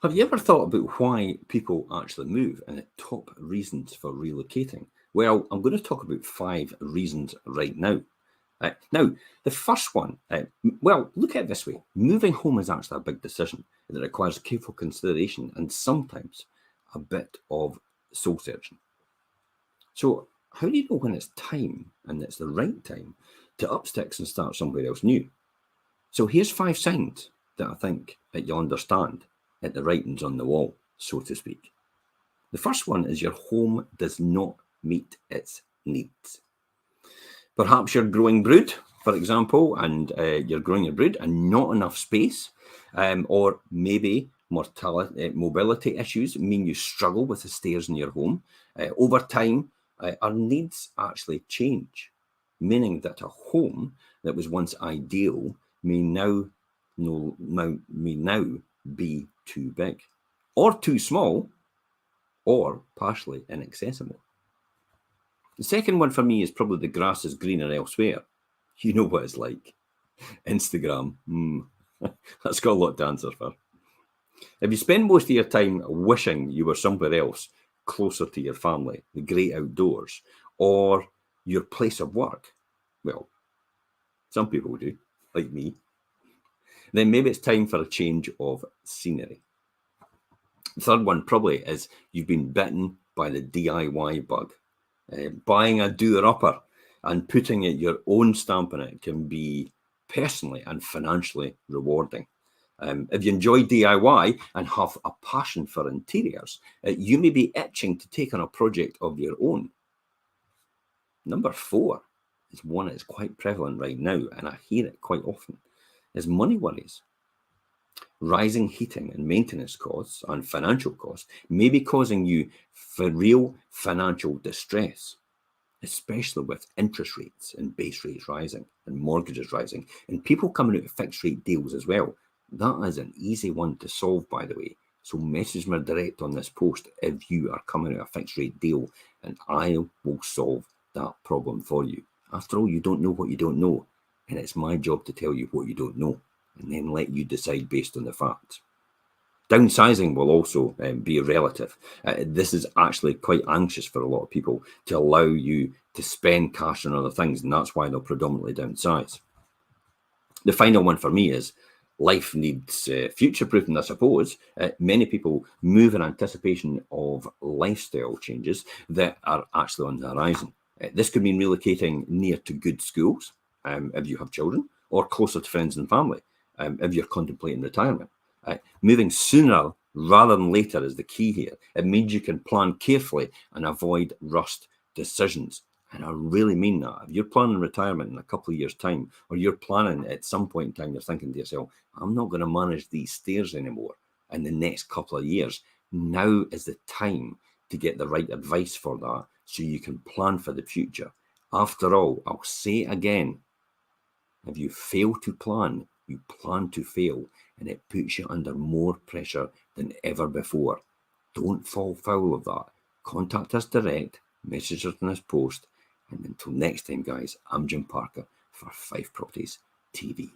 Have you ever thought about why people actually move and the top reasons for relocating? Well, I'm going to talk about 5 reasons right now. Now, the first one, well, look at it this way. Moving home is actually a big decision that requires careful consideration and sometimes a bit of soul searching. So, how do you know when it's time and it's the right time to up sticks and start somewhere else new? So, here's 5 signs that I think that you'll understand at the writings on the wall, so to speak. The first one is your home does not meet its needs. Perhaps you're growing brood, for example, and you're growing your brood and not enough space, or maybe mobility issues mean you struggle with the stairs in your home. Over time, our needs actually change, meaning that a home that was once ideal may now be too big, or too small, or partially inaccessible. The second one for me is probably the grass is greener elsewhere. You know what it's like. Instagram, that's got a lot to answer for. If you spend most of your time wishing you were somewhere else, closer to your family, the great outdoors, or your place of work, well, some people do, like me, then maybe it's time for a change of scenery. The third one probably is you've been bitten by the DIY bug. Buying a doer-upper and putting your own stamp on it can be personally and financially rewarding. If you enjoy DIY and have a passion for interiors, you may be itching to take on a project of your own. Number 4 is one that's quite prevalent right now, and I hear it quite often, is money worries. Rising heating and maintenance costs and financial costs may be causing you for real financial distress, especially with interest rates and base rates rising and mortgages rising and people coming out of fixed rate deals as well. That is an easy one to solve, by the way. So message me direct on this post if you are coming out of a fixed rate deal and I will solve that problem for you. After all, you don't know what you don't know, and it's my job to tell you what you don't know and then let you decide based on the facts. Downsizing will also be relative. This is actually quite anxious for a lot of people to allow you to spend cash on other things, and that's why they'll predominantly downsize. The final one for me is life needs future-proofing, I suppose. Many people move in anticipation of lifestyle changes that are actually on the horizon. This could mean relocating near to good schools, if you have children, or closer to friends and family, if you're contemplating retirement. Moving sooner rather than later is the key here. It means you can plan carefully and avoid rushed decisions. And I really mean that. If you're planning retirement in a couple of years' time, or you're planning at some point in time, you're thinking to yourself, I'm not going to manage these stairs anymore in the next couple of years. Now is the time to get the right advice for that so you can plan for the future. After all, I'll say it again, if you fail to plan, you plan to fail, and it puts you under more pressure than ever before. Don't fall foul of that. Contact us direct, message us on this post, and until next time, guys, I'm Jim Parker for Five Properties TV.